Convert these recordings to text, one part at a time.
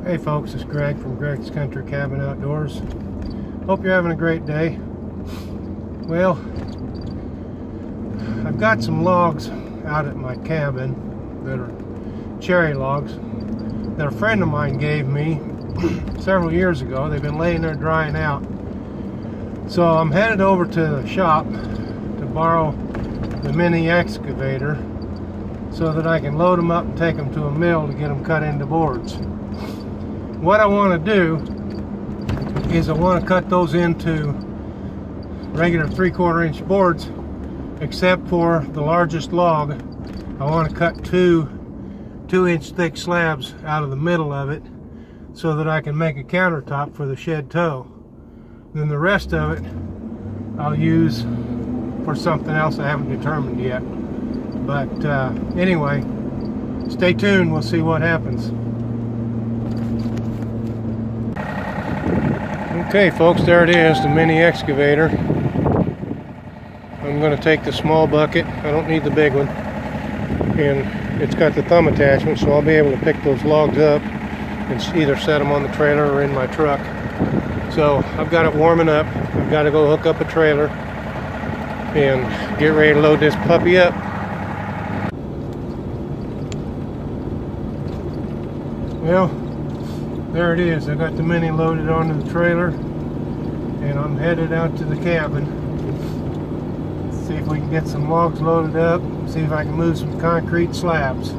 Hey folks, it's Greg from Greg's Country Cabin Outdoors. Hope you're having a great day. Well, I've got some logs out at my cabin that are cherry logs that a friend of mine gave me several years ago. They've been laying there drying out. So I'm headed over to the shop to borrow the mini excavator so that I can load them up and take them to a mill to get them cut into boards. What I want to do is I want to cut those into regular 3/4 inch boards, except for the largest log. I want to cut two 2-inch thick slabs out of the middle of it so that I can make a countertop for the shedteau. Then the rest of it I'll use for something else I haven't determined yet. But anyway, stay tuned, we'll see what happens. Okay folks, there it is, the mini excavator. I'm going to take the small bucket, I don't need the big one, and it's got the thumb attachment, so I'll be able to pick those logs up and either set them on the trailer or in my truck. So I've got it warming up. I've got to go hook up a trailer and get ready to load this puppy up. Well, there it is. I got the mini loaded onto the trailer and I'm headed out to the cabin. See if we can get some logs loaded up, see if I can move some concrete slabs.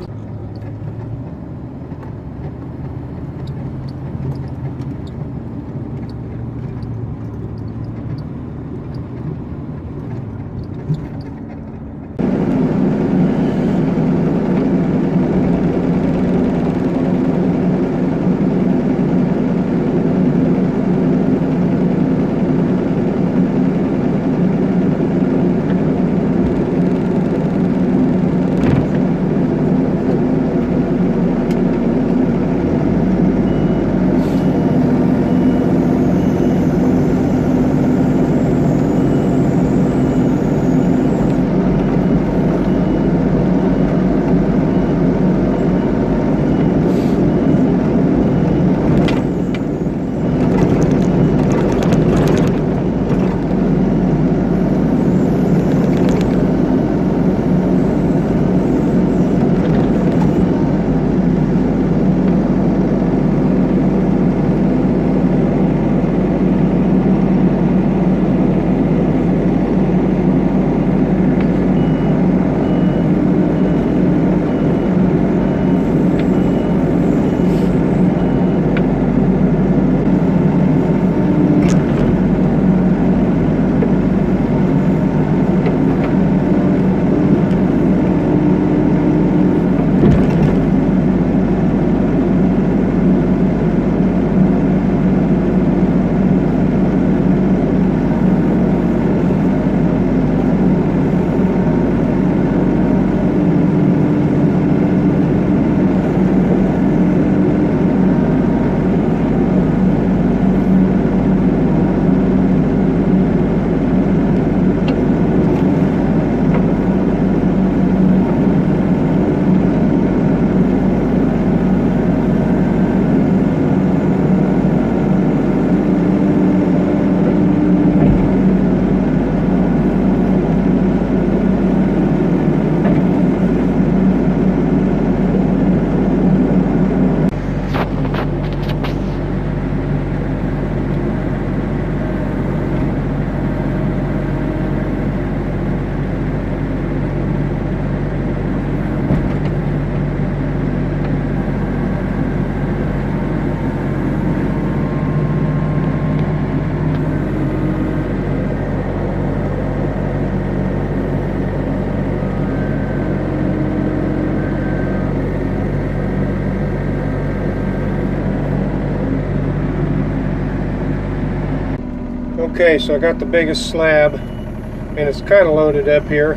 Okay, so I got the biggest slab and it's kind of loaded up here.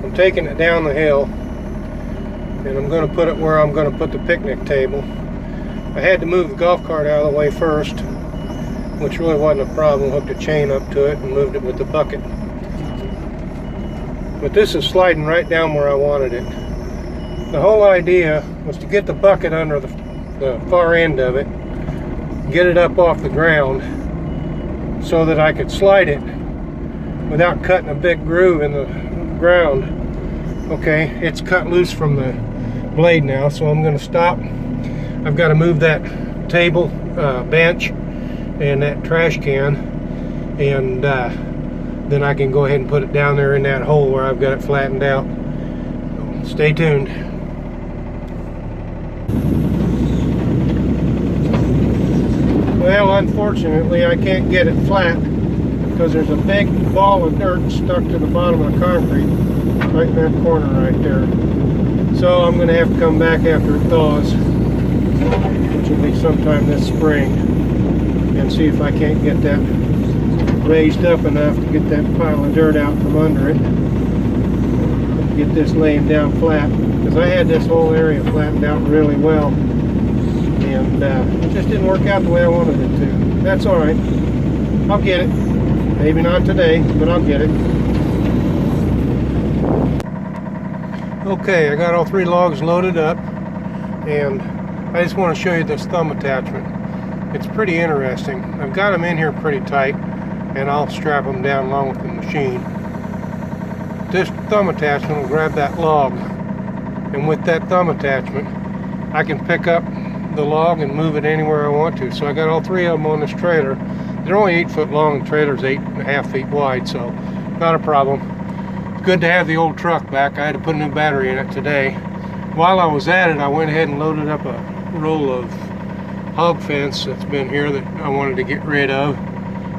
I'm taking it down the hill and I'm going to put it where I'm going to put the picnic table. I had to move the golf cart out of the way first, which really wasn't a problem. Hooked a chain up to it and moved it with the bucket. But this is sliding right down where I wanted it. The whole idea was to get the bucket under the the far end of it, get it up off the ground so that I could slide it without cutting a big groove in the ground. Okay, it's cut loose from the blade now, so I'm going to stop. I've got to move that table, bench, and that trash can, and then I can go ahead and put it down there in that hole where I've got it flattened out. So stay tuned. Well, unfortunately, I can't get it flat because there's a big ball of dirt stuck to the bottom of the concrete right in that corner right there. So I'm going to have to come back after it thaws, which will be sometime this spring, and see if I can't get that raised up enough to get that pile of dirt out from under it. Get this laying down flat, because I had this whole area flattened out really well, and it just didn't work out the way I wanted it to. That's all right. I'll get it. Maybe not today, but I'll get it. Okay, I got all 3 logs loaded up, and I just want to show you this thumb attachment. It's pretty interesting. I've got them in here pretty tight, and I'll strap them down along with the machine. This thumb attachment will grab that log, and with that thumb attachment I can pick up the log and move it anywhere I want to. So I got all 3 of them on this trailer. They're only 8 foot long, the trailer's 8.5 feet wide, so not a problem. It's good to have the old truck back. I had to put a new battery in it today. While I was at it, I went ahead and loaded up a roll of hog fence that's been here that I wanted to get rid of.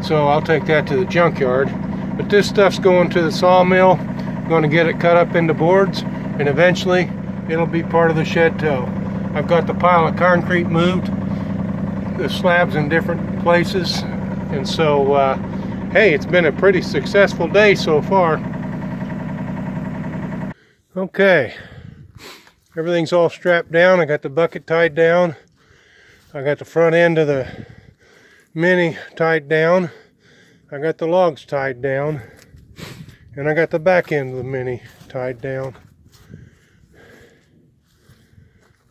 So I'll take that to the junkyard. But this stuff's going to the sawmill. I'm going to get it cut up into boards, and eventually it'll be part of the shed tow. I've got the pile of concrete moved, the slabs in different places, and so hey, it's been a pretty successful day so far. Okay, everything's all strapped down. I got the bucket tied down. I got the front end of the Mini tied down. I got the logs tied down, and I got the back end of the Mini tied down.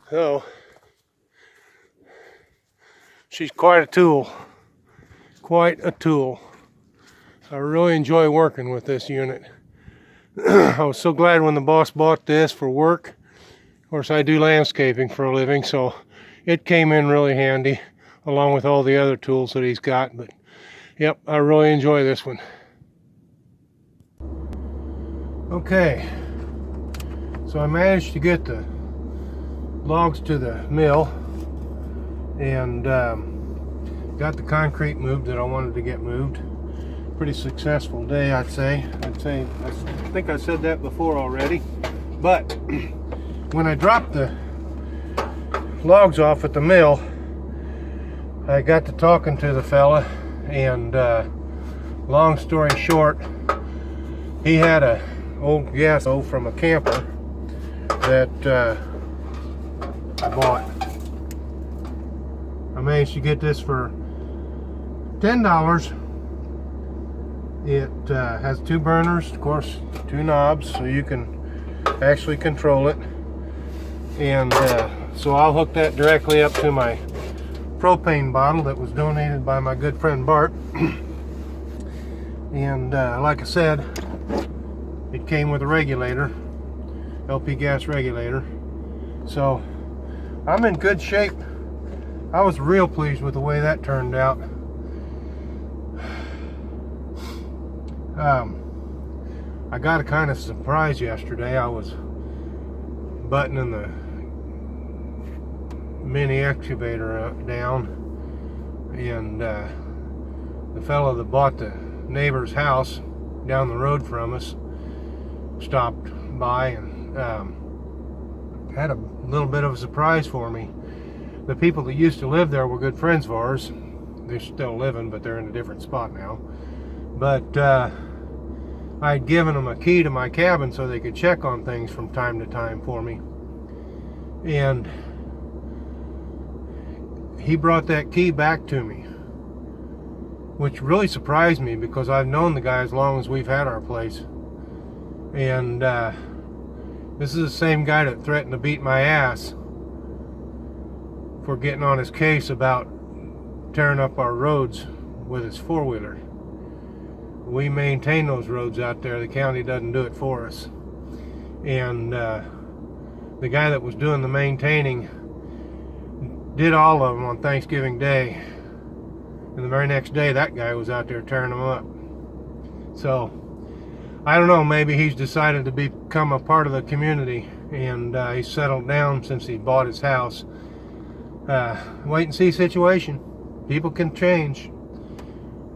So she's quite a tool. Quite a tool. I really enjoy working with this unit. I was so glad when the boss bought this for work. Of course, I do landscaping for a living, so it came in really handy along with all the other tools that he's got. But yep, I really enjoy this one. Okay, so I managed to get the logs to the mill, and got the concrete moved that I wanted to get moved. Pretty successful day, I'd say. I think I said that before already, but when I dropped the logs off at the mill, I got to talking to the fella, and long story short, he had a old gas stove from a camper that I bought. I managed to get this for $10. It has 2 burners, of course, 2 knobs, so you can actually control it. And so I'll hook that directly up to my propane bottle that was donated by my good friend Bart. And like I said, it came with a regulator, LP gas regulator. So I'm in good shape. I was real pleased with the way that turned out. I got a kind of surprise yesterday. I was buttoning the mini excavator down, and the fellow that bought the neighbor's house down the road from us stopped by and had a little bit of a surprise for me. The people that used to live there were good friends of ours. They're still living, but they're in a different spot now. But I'd given them a key to my cabin so they could check on things from time to time for me. And he brought that key back to me, which really surprised me because I've known the guy as long as we've had our place. And this is the same guy that threatened to beat my ass for getting on his case about tearing up our roads with his four-wheeler. We maintain those roads out there. The county doesn't do it for us. And the guy that was doing the maintaining did all of them on Thanksgiving Day. And the very next day, that guy was out there tearing them up. So, I don't know, maybe he's decided to become a part of the community, and he's settled down since he bought his house. Wait and see situation. People can change.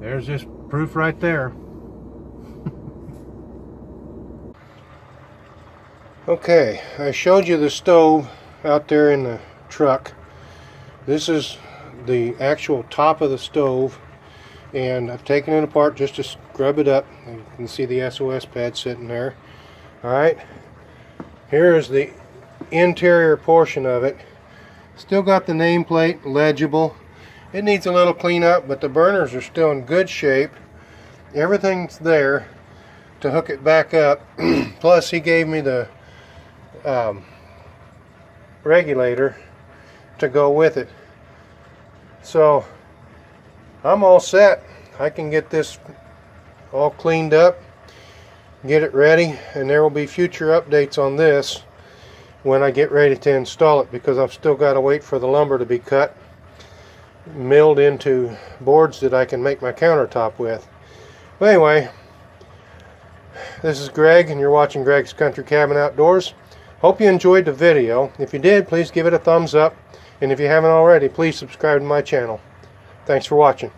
There's just proof right there. Okay, I showed you the stove out there in the truck. This is the actual top of the stove, and I've taken it apart just to scrub it up. You can see the SOS pad sitting there. Alright, here is the interior portion of it. Still got the nameplate legible. It needs a little cleanup, but the burners are still in good shape. Everything's there to hook it back up. Plus he gave me the regulator to go with it. So I'm all set. I can get this all cleaned up, get it ready, and there will be future updates on this when I get ready to install it, because I've still got to wait for the lumber to be cut, milled into boards that I can make my countertop with. But anyway, this is Greg, and you're watching Greg's Country Cabin Outdoors. Hope you enjoyed the video. If you did, please give it a thumbs up, and if you haven't already, please subscribe to my channel. Thanks for watching.